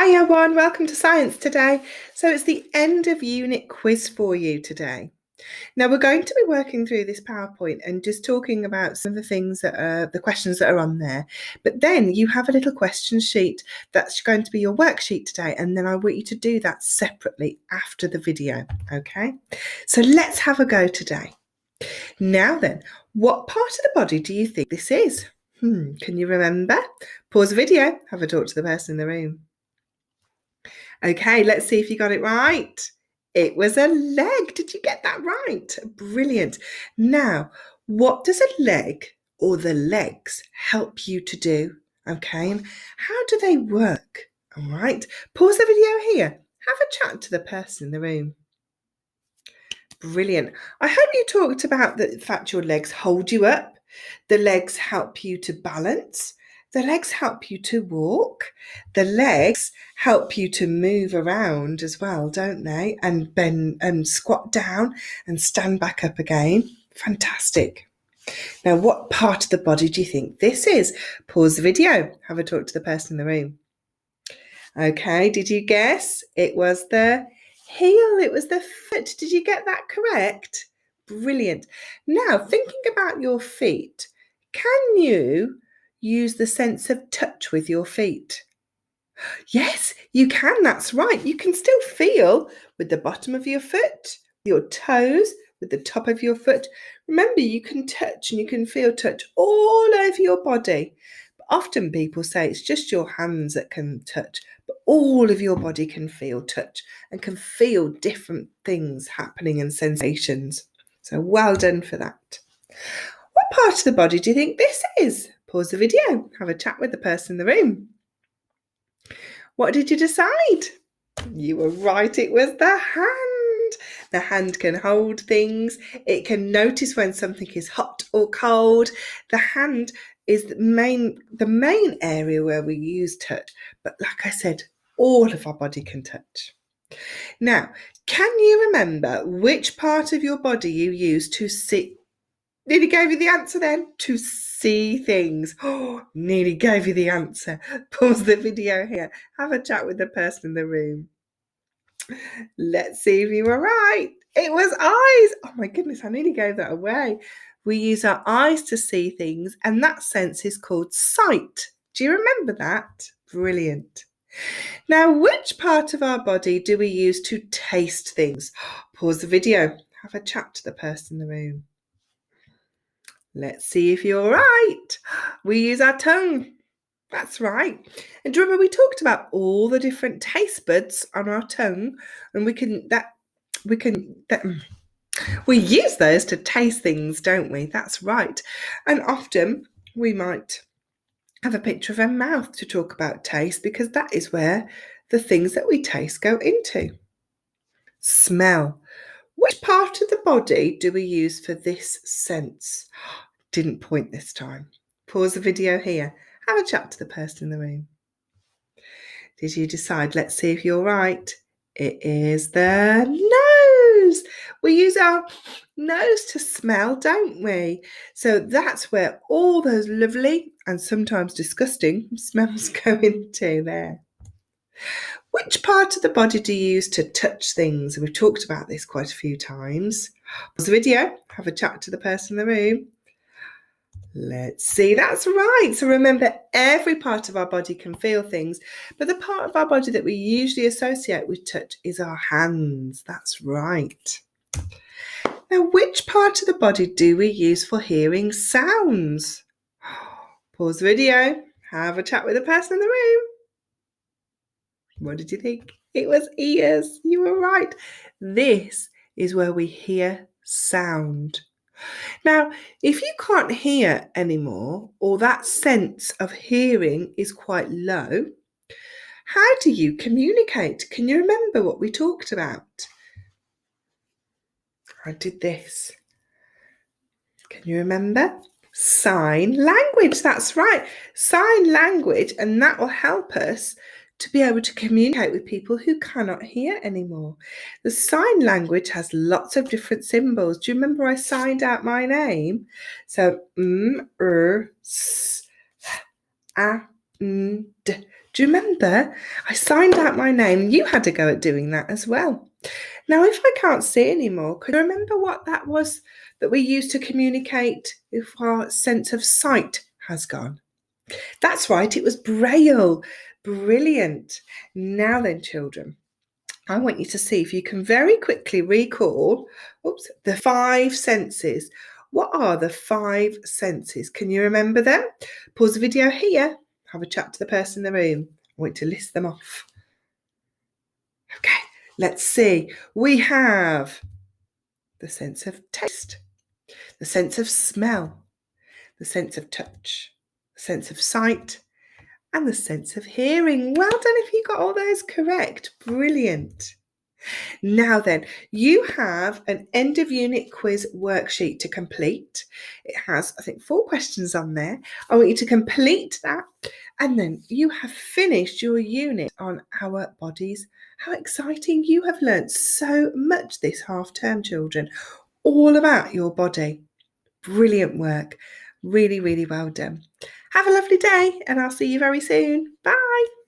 Hi everyone, welcome to Science today. So it's the end of unit quiz for you today. Now we're going to be working through this PowerPoint and just talking about some of the things that are the questions that are on there. But then you have a little question sheet that's going to be your worksheet today, and then I want you to do that separately after the video. Okay, so let's have a go today. Now then, what part of the body do you think this is? Can you remember? Pause the video, have a talk to the person in the room. Okay, let's see if you got it right. It was a leg. Did you get that right? Brilliant. Now, what does a leg or the legs help you to do? Okay, and how do they work? All right, pause the video here. Have a chat to the person in the room. Brilliant. I hope you talked about the fact your legs hold you up. The legs help you to balance. The legs help you to walk. The legs help you to move around as well, don't they? And bend and squat down and stand back up again. Fantastic. Now, what part of the body do you think this is? Pause the video. Have a talk to the person in the room. Okay, did you guess? It was the heel. It was the foot. Did you get that correct? Brilliant. Now, thinking about your feet, can you use the sense of touch with your feet? Yes, you can. That's right. You can still feel with the bottom of your foot, your toes, with the top of your foot. Remember, you can touch and you can feel touch all over your body. But often people say it's just your hands that can touch, but all of your body can feel touch and can feel different things happening and sensations. So well done for that. What part of the body do you think this is? Pause the video, have a chat with the person in the room. What did you decide? You were right, it was the hand. The hand can hold things. It can notice when something is hot or cold. The hand is the main area where we use touch. But like I said, all of our body can touch. Now, can you remember which part of your body you use to see? Nearly gave you the answer then. To see things. Oh, nearly gave you the answer. Pause the video here. Have a chat with the person in the room. Let's see if you were right. It was eyes. Oh my goodness, I nearly gave that away. We use our eyes to see things, and that sense is called sight. Do you remember that? Brilliant. Now, which part of our body do we use to taste things? Pause the video. Have a chat to the person in the room. Let's see if you're right. We use our tongue. That's right. And do you remember we talked about all the different taste buds on our tongue, and we use those to taste things, don't we? That's right. And often we might have a picture of a mouth to talk about taste because that is where the things that we taste go into. Smell. Which part of the body do we use for this sense? Didn't point this time. Pause the video here. Have a chat to the person in the room. Did you decide? Let's see if you're right. It is the nose. We use our nose to smell, don't we? So that's where all those lovely and sometimes disgusting smells go into there. Which part of the body do you use to touch things? We've talked about this quite a few times. Pause the video, have a chat to the person in the room. Let's see, that's right. So remember, every part of our body can feel things, but the part of our body that we usually associate with touch is our hands. That's right. Now, which part of the body do we use for hearing sounds? Pause the video, have a chat with the person in the room. What did you think? It was ears. You were right. This is where we hear sound. Now, if you can't hear anymore, or that sense of hearing is quite low, how do you communicate? Can you remember what we talked about? I did this. Can you remember? Sign language, that's right. Sign language, and that will help us to be able to communicate with people who cannot hear anymore. The sign language has lots of different symbols. Do you remember I signed out my name? So, s, a, d. Do you remember? I signed out my name. You had to go at doing that as well. Now, if I can't see anymore, could you remember what that was that we use to communicate if our sense of sight has gone? That's right, it was Braille. Brilliant. Now then, children, I want you to see if you can very quickly recall the 5 senses. What are the 5 senses? Can you remember them? Pause the video here. Have a chat to the person in the room. I want you to list them off. Okay, let's see. We have the sense of taste, the sense of smell, the sense of touch, the sense of sight, and the sense of hearing. Well done if you got all those correct. Brilliant. Now then, you have an end of unit quiz worksheet to complete. It has, I think, 4 questions on there. I want you to complete that, and then you have finished your unit on our bodies. How exciting. You have learnt so much this half term, children, all about your body. Brilliant work. Really, really well done. Have a lovely day, and I'll see you very soon. Bye.